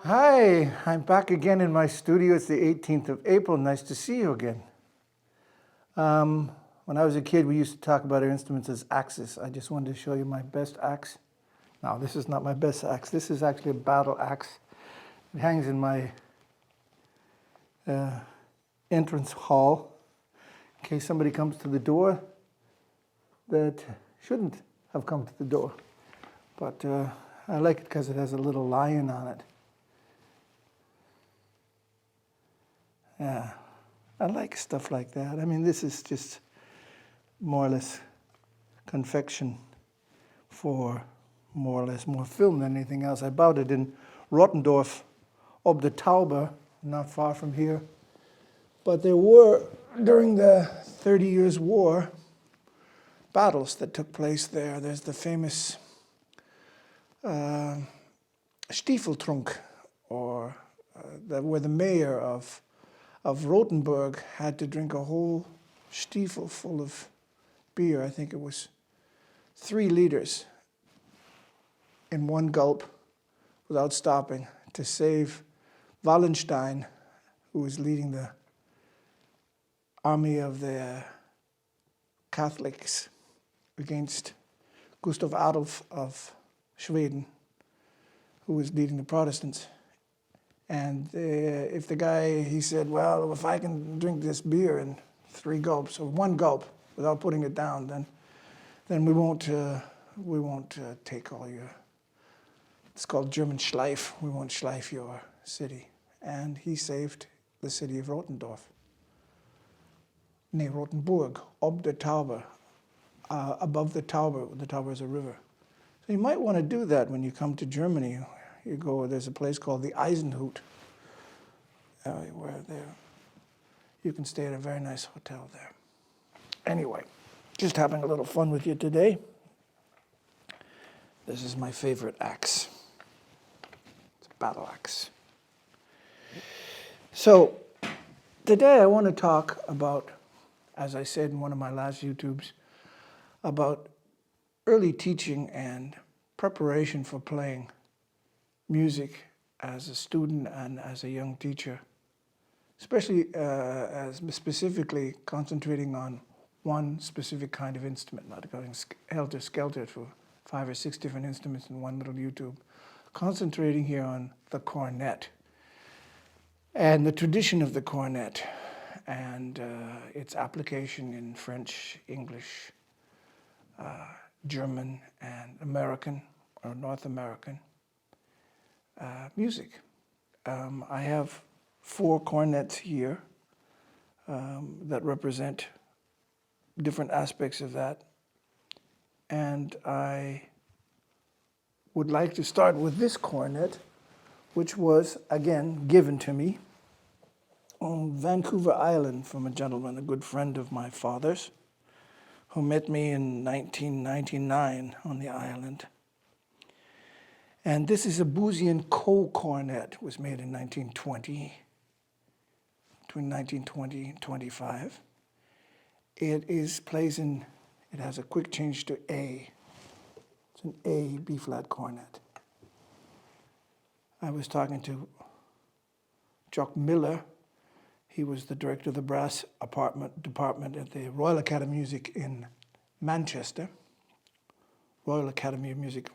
Hi, I'm back again in my studio. It's the 18th of April. Nice to see you again. When I was a kid, we used to talk about our instruments as axes. I just wanted to show you my best axe. No, this is not my best axe. This is actually a battle axe. It hangs in my entrance hall in case somebody comes to the door that shouldn't have come to the door. But I like it because it has a little lion on it. Yeah, I like stuff like that. I mean, this is just more or less confection for more or less more film than anything else. I bought it in Rottendorf ob der Tauber, not far from here. But there were, during the 30 Years' War, battles that took place there. There's the famous Stiefeltrunk, or where the mayor of Rothenburg had to drink a whole stiefel full of beer. I think it was 3 liters in one gulp without stopping to save Wallenstein, who was leading the army of the Catholics against Gustav Adolf of Sweden, who was leading the Protestants. And if the guy, he said, well, if I can drink this beer in 3 gulps, or 1 gulp, without putting it down, then we won't take all your, it's called German Schleif, we won't schleif your city. And he saved the city of Rottendorf. Nee, Rothenburg, ob der Tauber, above the Tauber. The Tauber is a river. So you might want to do that when you come to Germany. You go, there's a place called the Eisenhut, where you can stay at a very nice hotel there. Anyway, just having a little fun with you today. This is my favorite axe. It's a battle axe. So today I want to talk about, as I said in one of my last YouTubes, about early teaching and preparation for playing music as a student and as a young teacher, especially as specifically concentrating on one specific kind of instrument, not going helter-skelter for 5 or 6 different instruments in one little YouTube, concentrating here on the cornet and the tradition of the cornet and its application in French, English, German, and American or North American music. I have 4 cornets here that represent different aspects of that. And I would like to start with this cornet, which was, again, given to me on Vancouver Island from a gentleman, a good friend of my father's, who met me in 1999 on the island. And this is a Bouzian Co cornet. It was made in 1920, between 1920 and 25. It has a quick change to A. It's an A B-flat cornet. I was talking to Jock Miller. He was the director of the brass department at the Royal Academy of Music in Manchester. Royal Academy of Music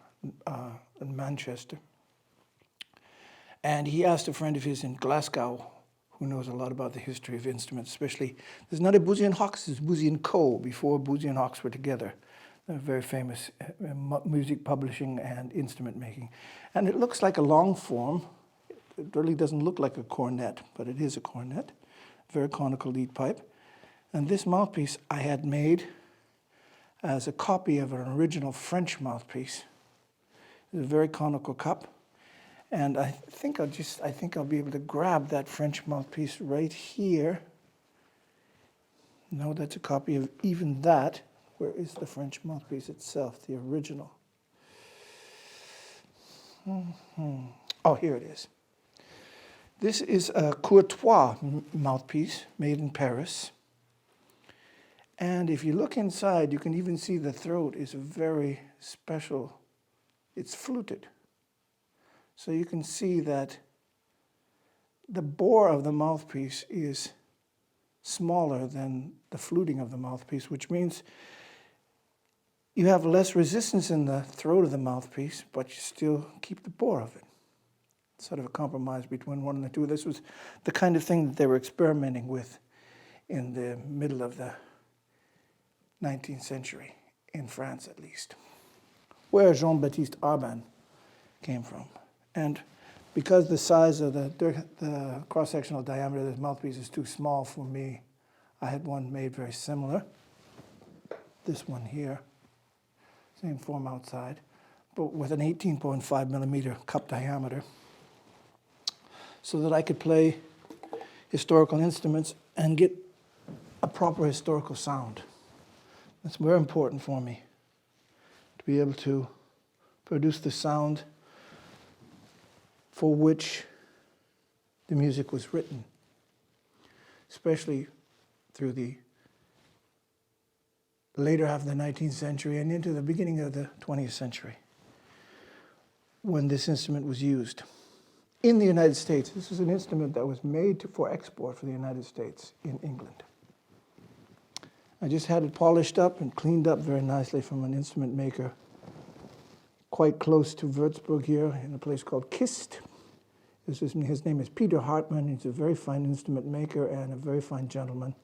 in Manchester. And he asked a friend of his in Glasgow, who knows a lot about the history of instruments, especially, there's not a Bouzian Hawks, there's Bouzian Co. before Bouzian Hawks were together. They're very famous music publishing and instrument making. And it looks like a long form. It really doesn't look like a cornet, but it is a cornet. Very conical lead pipe. And this mouthpiece I had made as a copy of an original French mouthpiece. It's a very conical cup. And I think I'll be able to grab that French mouthpiece right here. No, that's a copy of even that. Where is the French mouthpiece itself, the original? Oh, here it is. This is a Courtois mouthpiece made in Paris. And if you look inside, you can even see the throat is very special. It's fluted. So you can see that the bore of the mouthpiece is smaller than the fluting of the mouthpiece, which means you have less resistance in the throat of the mouthpiece, but you still keep the bore of it. It's sort of a compromise between one and the two. This was the kind of thing that they were experimenting with in the middle of the 19th century, in France at least, where Jean-Baptiste Arban came from. And because the size of the cross-sectional diameter of this mouthpiece is too small for me, I had one made very similar. This one here, same form outside, but with an 18.5 millimeter cup diameter, so that I could play historical instruments and get a proper historical sound. That's very important for me, to be able to produce the sound for which the music was written, especially through the later half of the 19th century and into the beginning of the 20th century, when this instrument was used. In the United States, this is an instrument that was made for export for the United States in England. I just had it polished up and cleaned up very nicely from an instrument maker quite close to Würzburg here in a place called Kist. His name is Peter Hartmann. He's a very fine instrument maker and a very fine gentleman.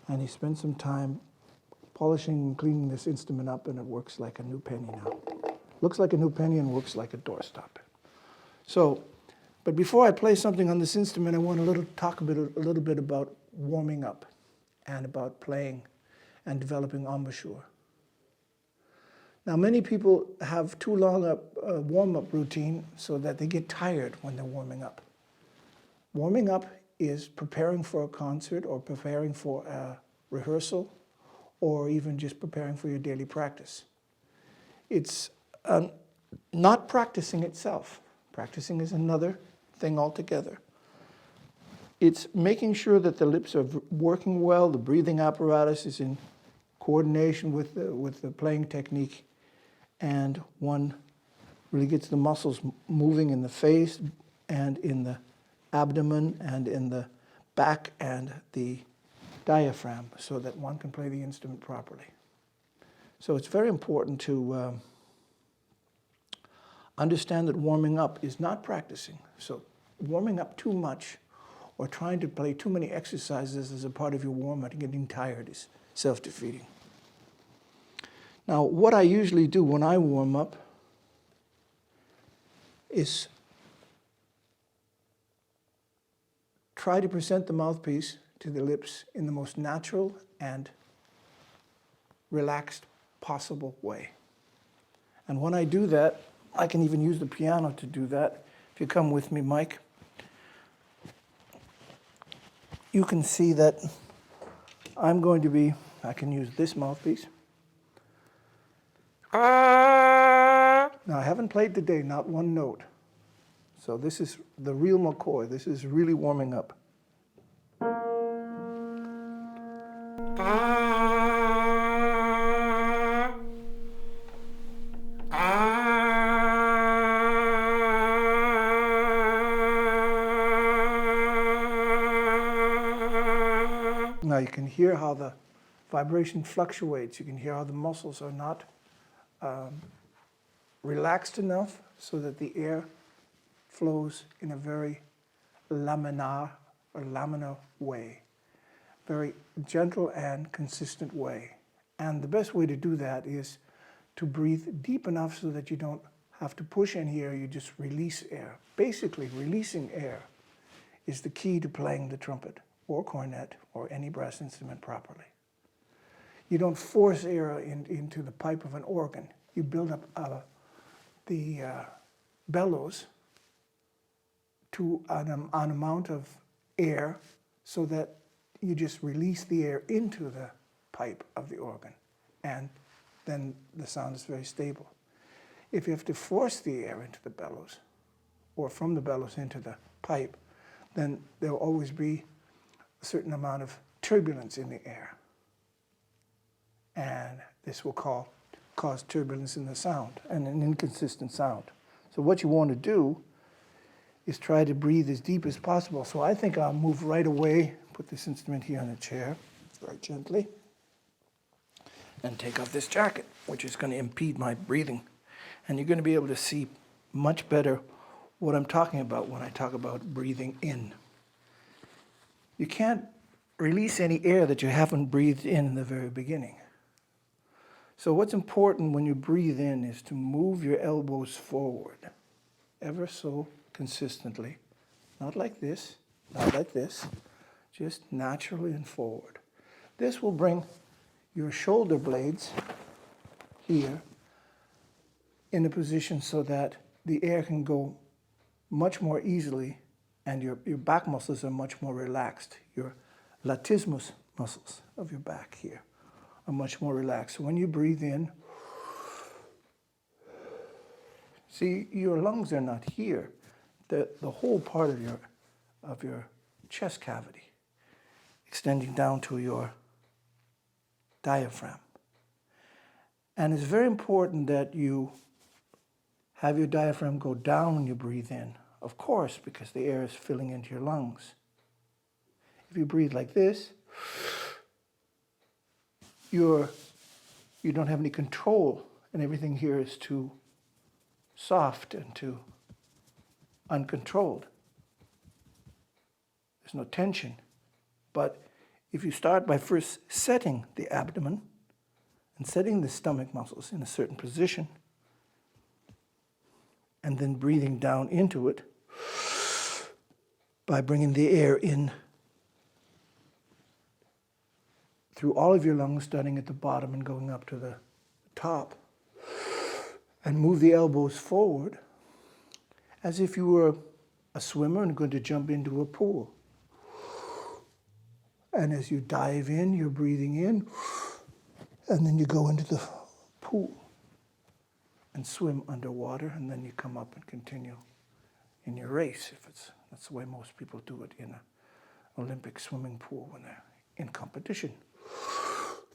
And he spent some time polishing and cleaning this instrument up, and it works like a new penny now. Looks like a new penny and works like a doorstop. So, but before I play something on this instrument, I want to talk a little bit about warming up and about playing and developing embouchure. Now, many people have too long a warm-up routine so that they get tired when they're warming up. Warming up is preparing for a concert or preparing for a rehearsal or even just preparing for your daily practice. It's not practicing itself. Practicing is another thing altogether. It's making sure that the lips are working well, the breathing apparatus is in coordination with the playing technique, and one really gets the muscles moving in the face and in the abdomen and in the back and the diaphragm so that one can play the instrument properly. So it's very important to understand that warming up is not practicing. So warming up too much or trying to play too many exercises as a part of your warm-up and getting tired is self-defeating. Now, what I usually do when I warm up is try to present the mouthpiece to the lips in the most natural and relaxed possible way. And when I do that, I can even use the piano to do that. If you come with me, Mike, you can see that I can use this mouthpiece. Now, I haven't played today, not one note. So this is the real McCoy. This is really warming up. Now you can hear how the vibration fluctuates. You can hear how the muscles are not relaxed enough so that the air flows in a very laminar way, very gentle and consistent way. And the best way to do that is to breathe deep enough so that you don't have to push in here, you just release air. Basically, releasing air is the key to playing the trumpet or cornet or any brass instrument properly. You don't force air into the pipe of an organ. You build up the bellows to an amount of air so that you just release the air into the pipe of the organ, and then the sound is very stable. If you have to force the air into the bellows or from the bellows into the pipe, then there will always be a certain amount of turbulence in the air. And this will cause turbulence in the sound and an inconsistent sound. So what you want to do is try to breathe as deep as possible. So I think I'll move right away, put this instrument here on the chair, very gently, and take off this jacket, which is going to impede my breathing. And you're going to be able to see much better what I'm talking about when I talk about breathing in. You can't release any air that you haven't breathed in the very beginning. So what's important when you breathe in is to move your elbows forward, ever so consistently. Not like this, not like this, just naturally and forward. This will bring your shoulder blades here in a position so that the air can go much more easily and your back muscles are much more relaxed. Your latissimus muscles of your back here are much more relaxed. So when you breathe in, see, your lungs are not here. The whole part of your chest cavity, extending down to your diaphragm. And it's very important that you have your diaphragm go down when you breathe in, of course, because the air is filling into your lungs. If you breathe like this, you don't have any control, and everything here is too soft and too uncontrolled. There's no tension. But if you start by first setting the abdomen and setting the stomach muscles in a certain position, and then breathing down into it by bringing the air in through all of your lungs, starting at the bottom and going up to the top, and move the elbows forward as if you were a swimmer and going to jump into a pool. And as you dive in, you're breathing in, and then you go into the pool and swim underwater, and then you come up and continue in your race. That's the way most people do it in an Olympic swimming pool when they're in competition.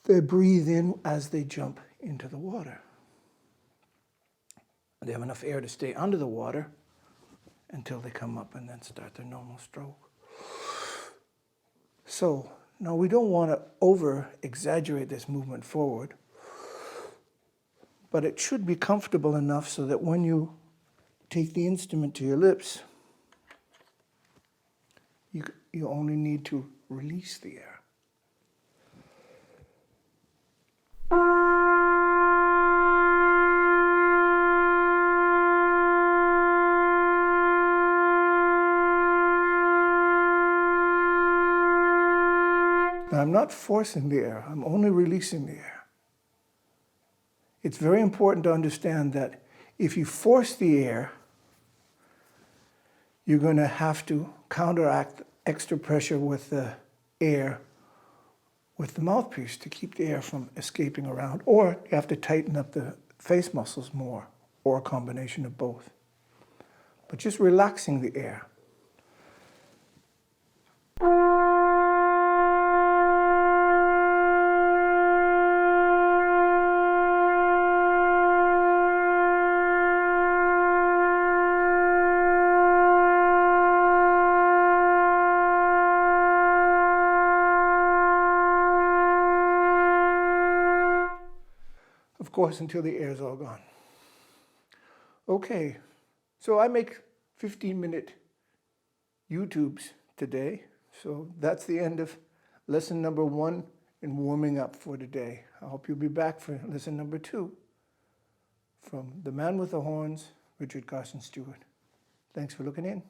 They breathe in as they jump into the water. They have enough air to stay under the water until they come up and then start their normal stroke. So now we don't want to over-exaggerate this movement forward, but it should be comfortable enough so that when you take the instrument to your lips, you only need to release the air. Now, I'm not forcing the air, I'm only releasing the air. It's very important to understand that if you force the air, you're going to have to counteract extra pressure with the air with the mouthpiece to keep the air from escaping around, or you have to tighten up the face muscles more, or a combination of both. But just relaxing the air. Of course, until the air is all gone. Okay, so I make 15-minute YouTubes today. So that's the end of lesson number 1 in warming up for today. I hope you'll be back for lesson number 2 from the man with the horns, Richard Carson Steuart. Thanks for looking in.